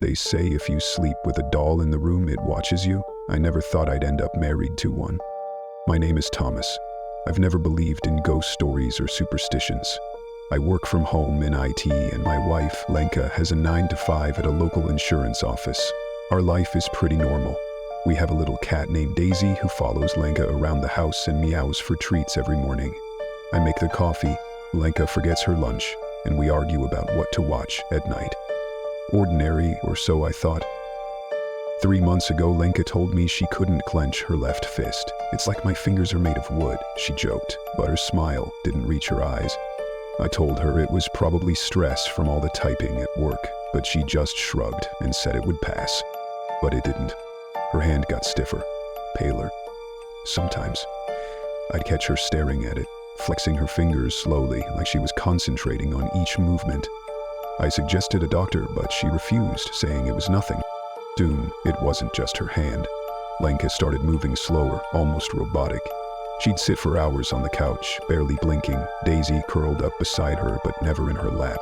They say if you sleep with a doll in the room, it watches you. I never thought I'd end up married to one. My name is Thomas. I've never believed in ghost stories or superstitions. I work from home in IT, and my wife, Lenka, has a 9 to 5 at a local insurance office. Our life is pretty normal. We have a little cat named Daisy who follows Lenka around the house and meows for treats every morning. I make the coffee, Lenka forgets her lunch, and we argue about what to watch at night. Ordinary, or so I thought. 3 months ago, Lenka told me she couldn't clench her left fist. It's like my fingers are made of wood, she joked, but her smile didn't reach her eyes. I told her it was probably stress from all the typing at work, but she just shrugged and said it would pass. But it didn't. Her hand got stiffer, paler. Sometimes I'd catch her staring at it, flexing her fingers slowly, like she was concentrating on each movement. I suggested a doctor, but she refused, saying it was nothing. Soon, it wasn't just her hand. Lenka started moving slower, almost robotic. She'd sit for hours on the couch, barely blinking, Daisy curled up beside her, but never in her lap.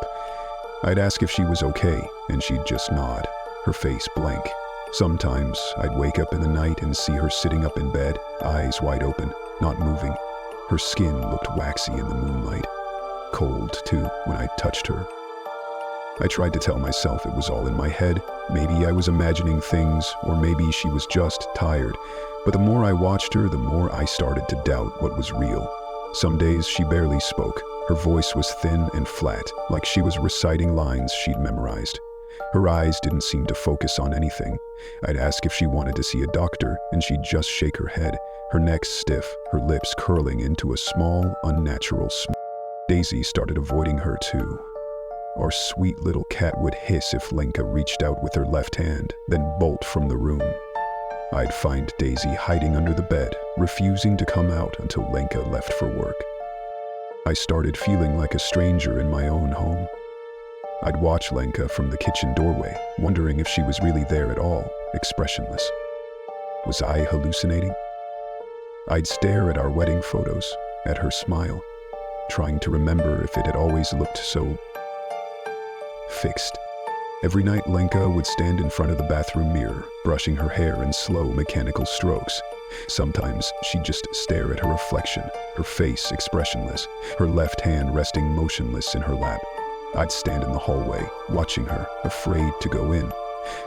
I'd ask if she was okay, and she'd just nod, her face blank. Sometimes, I'd wake up in the night and see her sitting up in bed, eyes wide open, not moving. Her skin looked waxy in the moonlight. Cold, too, when I touched her. I tried to tell myself it was all in my head. Maybe I was imagining things, or maybe she was just tired. But the more I watched her, the more I started to doubt what was real. Some days she barely spoke. Her voice was thin and flat, like she was reciting lines she'd memorized. Her eyes didn't seem to focus on anything. I'd ask if she wanted to see a doctor, and she'd just shake her head, her neck stiff, her lips curling into a small, unnatural smile. Daisy started avoiding her too. Our sweet little cat would hiss if Lenka reached out with her left hand, then bolt from the room. I'd find Daisy hiding under the bed, refusing to come out until Lenka left for work. I started feeling like a stranger in my own home. I'd watch Lenka from the kitchen doorway, wondering if she was really there at all, expressionless. Was I hallucinating? I'd stare at our wedding photos, at her smile, trying to remember if it had always looked so fixed. Every night, Lenka would stand in front of the bathroom mirror, brushing her hair in slow, mechanical strokes. Sometimes she'd just stare at her reflection, her face expressionless, her left hand resting motionless in her lap. I'd stand in the hallway, watching her, afraid to go in.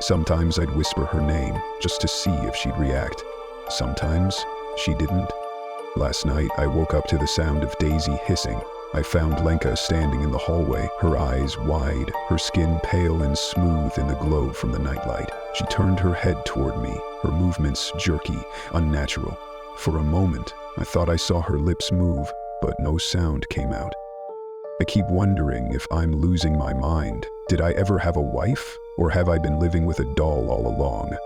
Sometimes I'd whisper her name, just to see if she'd react. Sometimes she didn't. Last night, I woke up to the sound of Daisy hissing. I found Lenka standing in the hallway, her eyes wide, her skin pale and smooth in the glow from the nightlight. She turned her head toward me, her movements jerky, unnatural. For a moment, I thought I saw her lips move, but no sound came out. I keep wondering if I'm losing my mind. Did I ever have a wife? Or have I been living with a doll all along?